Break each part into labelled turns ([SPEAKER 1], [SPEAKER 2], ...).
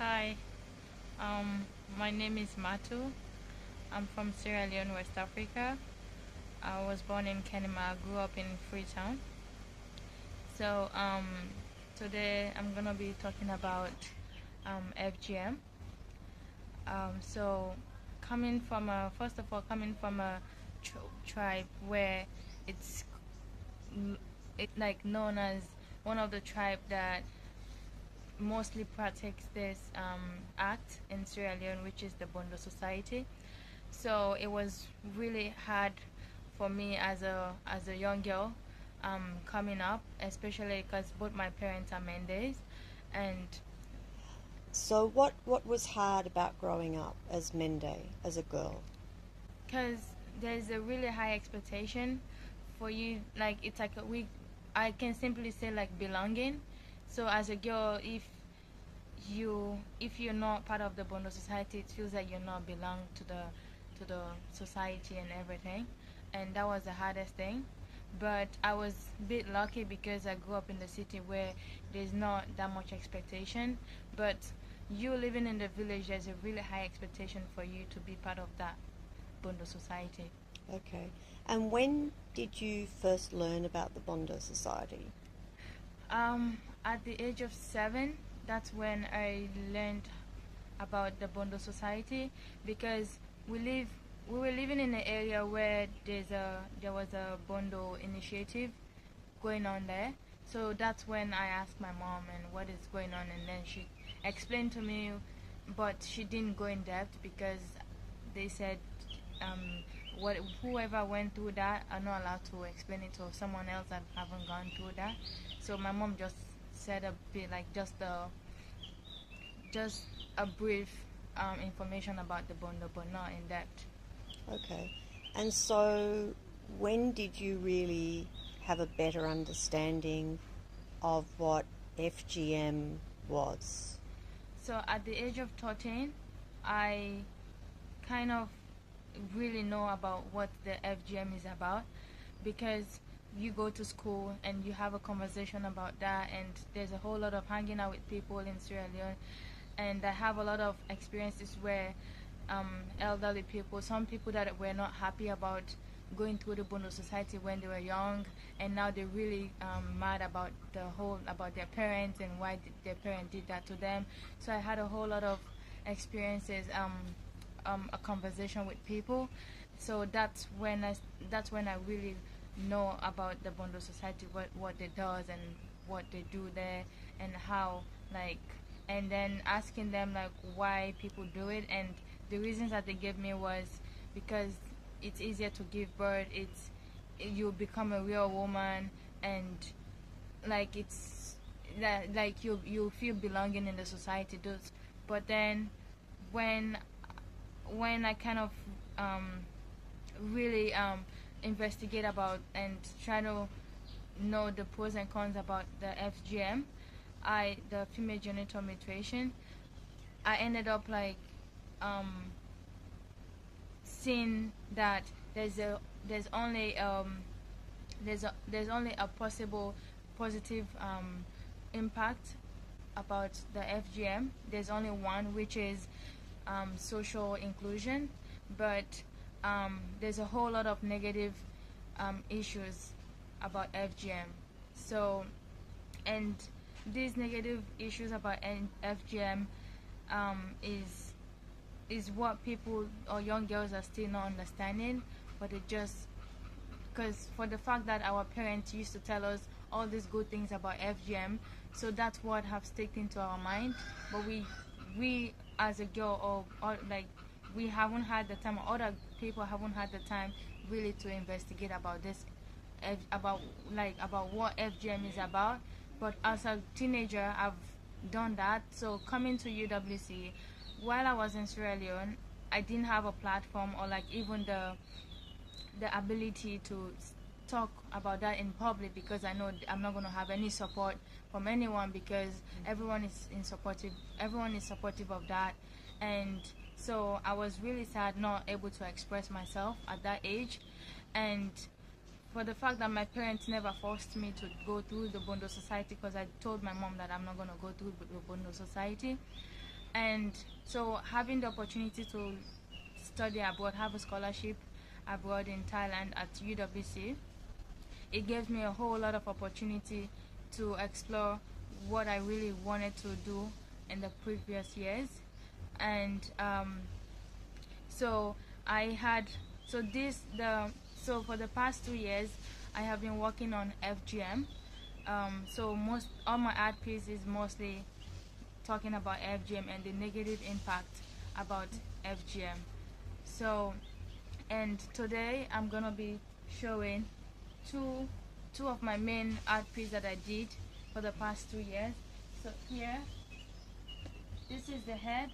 [SPEAKER 1] Hi, um, my name is Matu. I'm from Sierra Leone, West Africa. I was born in Kenema. I grew up in Freetown. So today I'm gonna be talking about FGM. So coming from a first of all coming from a tribe where it's like known as one of the tribe that mostly practice this act in Sierra Leone, which is the Bondo Society. So it was really hard for me as a young girl coming up, especially because both my parents are Mendes, and
[SPEAKER 2] So what was hard about growing up as Mende, as a girl?
[SPEAKER 1] because there's a really high expectation for you. Like it's like I can simply say like belonging. So as a girl, if you're not part of the Bondo society, it feels like you're not belong to the society and everything, and that was the hardest thing. But I was a bit lucky because I grew up in the city where there's not that much expectation. But you living in the village, there's a really high expectation for you to be part of that Bondo society.
[SPEAKER 2] Okay. And when did you first learn about the Bondo Society?
[SPEAKER 1] At the age of 7, that's when I learned about the Bondo Society because we live we were living in an area where there was a Bondo initiative going on there. So that's when I asked my mom and what is going on, and then she explained to me, but she didn't go in depth because they said what whoever went through that are not allowed to explain it to someone else that haven't gone through that. So my mom just said a bit like just a brief information about the Bondo, but not in depth.
[SPEAKER 2] Okay. And so when did you really have a better understanding of what FGM was?
[SPEAKER 1] So at the age of 13, I kind of really know about what the FGM is about because you go to school and you have a conversation about that, and there's a whole lot of hanging out with people in Sierra Leone, and I have a lot of experiences where elderly people, some people that were not happy about going through the Bondo Society when they were young, and now they're really mad about about their parents and why their parents did that to them. So I had a whole lot of experiences, a conversation with people. So that's when I really know about the Bondo Society, what it does and what they do there, and how, like, and then asking them like why people do it, and the reasons that they gave me was because it's easier to give birth, it's you become a real woman, and like it's that like you feel belonging in the society does. But then when I kind of um, really investigate about and try to know the pros and cons about the FGM, the female genital mutilation, I ended up like um, seeing that there's only there's only a possible positive impact about the FGM. There's only one, which is social inclusion, but there's a whole lot of negative issues about FGM. So, and these negative issues about FGM is what people or young girls are still not understanding, but it just because for the fact that our parents used to tell us all these good things about FGM, so that's what have stuck into our mind. But we as a girl or like we haven't had the time, or other people haven't had the time really to investigate about this, about about what FGM is about. But as a teenager, I've done that. So coming to UWC, while I was in Sierra Leone, I didn't have a platform or like even the ability to talk about that in public because I know I'm not going to have any support from anyone because everyone is supportive of that. And so I was really sad not able to express myself at that age. And for the fact that my parents never forced me to go through the Bondo Society, because I told my mom that I'm not going to go through the Bondo Society. And so having the opportunity to study abroad, have a scholarship abroad in Thailand at UWC, it gave me a whole lot of opportunity to explore what I really wanted to do in the previous years. And so I had so for the past 2 years I have been working on FGM. So most all my art piece is mostly talking about FGM and the negative impact about FGM. So, and today I'm gonna be showing two of my main art pieces that I did for the past 2 years. So here, this is the head.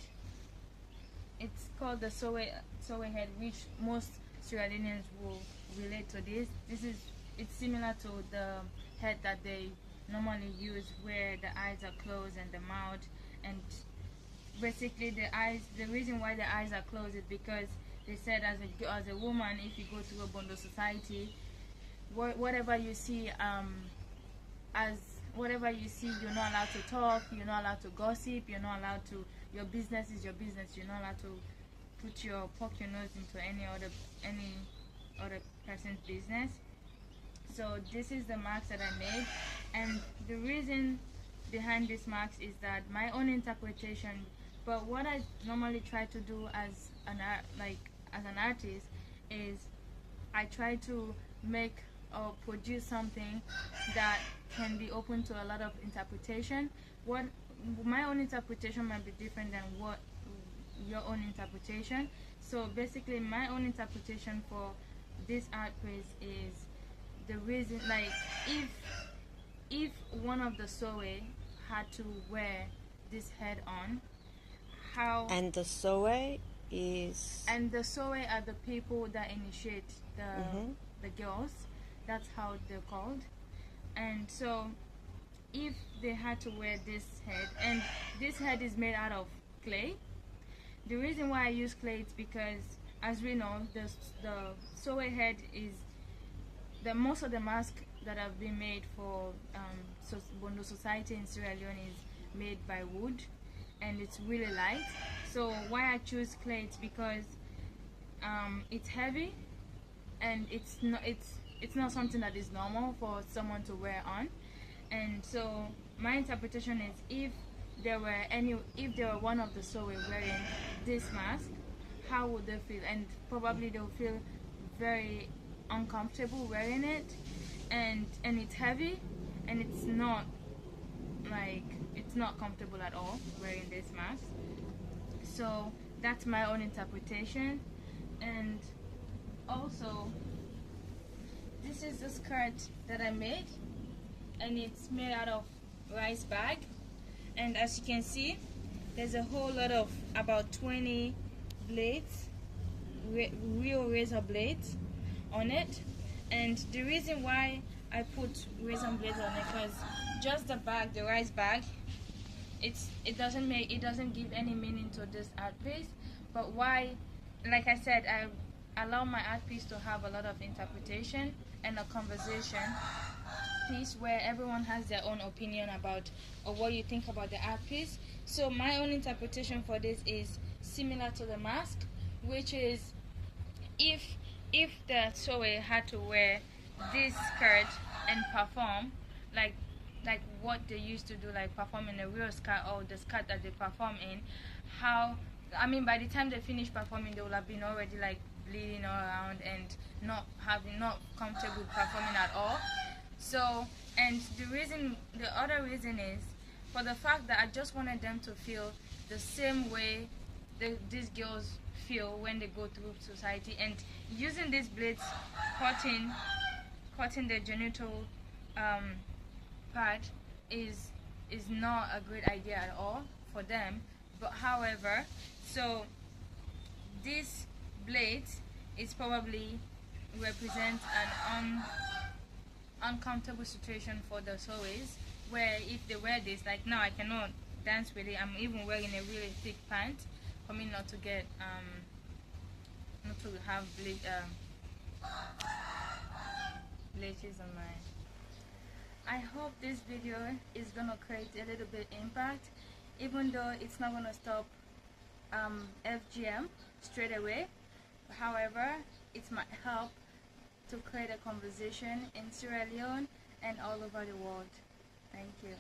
[SPEAKER 1] It's called the Sowe head, which most Sierra Leoneans will relate to this. It's similar to the head that they normally use, where the eyes are closed and the mouth, and basically the reason why the eyes are closed is because they said as a woman, if you go to a Bondo society, whatever you see, you're not allowed to talk, you're not allowed to gossip, you're not allowed to, your business is your business, you're not allowed to poke your nose into any other person's business. So this is the marks that I made, and the reason behind this marks is that my own interpretation. But what I normally try to do as an artist is I try to make or produce something that can be open to a lot of interpretation. What my own interpretation might be different than what your own interpretation. So basically my own interpretation for this art piece is the reason, like, if one of the Sowe had to wear this head on, how...
[SPEAKER 2] And the Sowe is...
[SPEAKER 1] And the Sowe are the people that initiate the girls. That's how they're called. And so if they had to wear this head, and this head is made out of clay. The reason why I use clay is because, as we know, the Sowe head is most of the masks that have been made for Bondo society in Sierra Leone is made by wood, and it's really light. So why I choose clay is because it's heavy, and it's not something that is normal for someone to wear on. And so my interpretation is, if there were one of the Sowe wearing this mask, how would they feel? And probably they'll feel very uncomfortable wearing it, and it's heavy, and it's not comfortable at all wearing this mask. So that's my own interpretation. And also, this is the skirt that I made, and it's made out of rice bag. And as you can see, there's a whole lot of about 20 blades, real razor blades on it. And the reason why I put razor blades on it, because just the bag, the rice bag, it doesn't give any meaning to this art piece. But why, like I said, I allow my art piece to have a lot of interpretation and a conversation piece where everyone has their own opinion about or what you think about the art piece. So my own interpretation for this is similar to the mask, which is, if the Sowe had to wear this skirt and perform like what they used to do, like perform in a real skirt or the skirt that they perform in, by the time they finish performing, they will have been already like bleeding all around and not comfortable performing at all. So, and the other reason is for the fact that I just wanted them to feel the same way these girls feel when they go through society. And using these blades, cutting the genital part is not a great idea at all for them. But however, so this blade is probably represent an uncomfortable situation for the Sowes, where if they wear this, like now I cannot dance with it. I'm even wearing a really thick pant for me not to get not to have bleaches on my... I hope this video is gonna create a little bit impact even though it's not going to stop FGM straight away. However, it might help to create a conversation in Sierra Leone and all over the world. Thank you.